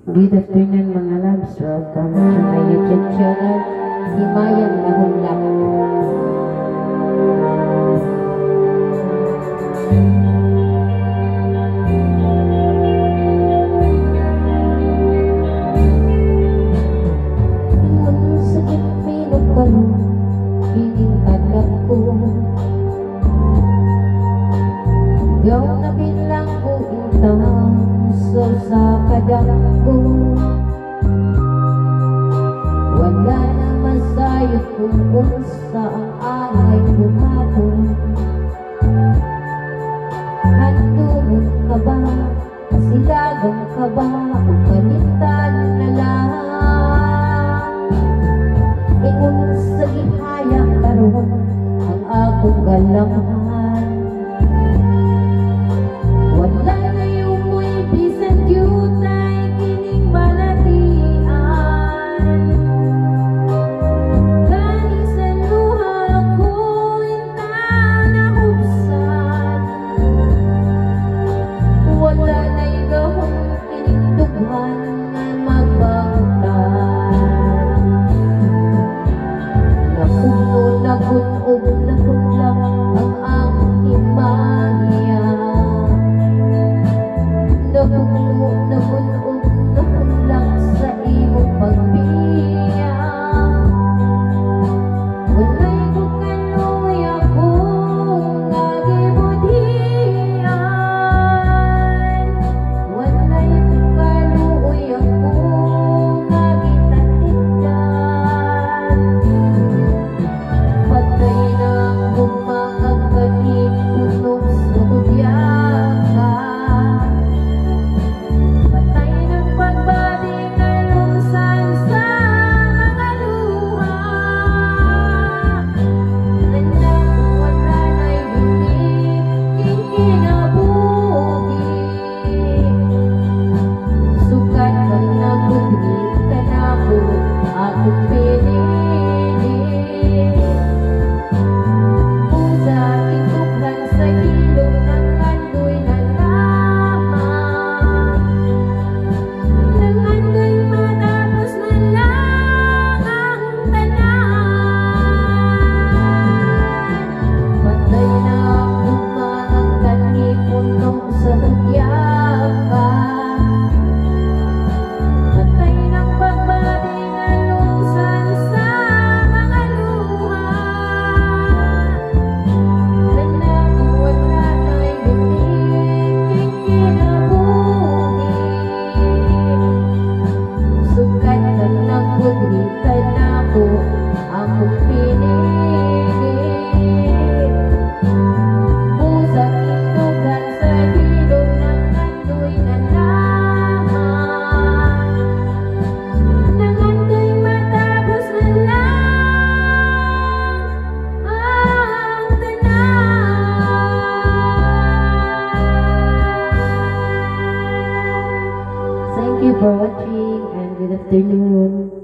Good afternoon mga loves. Welcome to my YouTube channel, Himayang Mahulak. Ang sakit pinupal, piling kadlap ko. Gaw na bilang buintang sa kadang ko. Wala na masayot kung unsa ang angay bumapon. Handungon ka ba? Kasilagang ka ba? O palitan na lang? Ingon sa gihaya karon ang akong galangan. Wala na yung mo'y bisan cute ay kining balatian. Gani sa luha ko'y nanahubsan. Wala na yung gahong kining dughan na magbangtan. Napuno na gunog na kunlang ang akong himaya. Napuno na gunog na kunlang sa imong pagbiya. Walay ko kanoy akong nagibudhian. Walay ko kaluoy akong nagitatigan. Patay na akong mga kanipunong sa budyaka. Patay ng pagbati na lumsan sa mga luha. Nandang wala na'y binig, kinabuhi. Sukat ang nagudhi ka na ko, akong pinili. Pusa itukhan sa hilong ng kandoy na lamang. Nangandoy matapos na lang ang tanan. Patay na akong mga kanipunong sa budyaka. Patay ng pagbati na lumsan sa mga luha. Nandang wala na'y binig, kinabuhi. Sukat ang nagbudhi ka na ko, akong pinili. Pusa itugan sa hilong ng kandoy na lamang. Nangandoy matapos na lang ang tanan. Thank you for watching and good afternoon.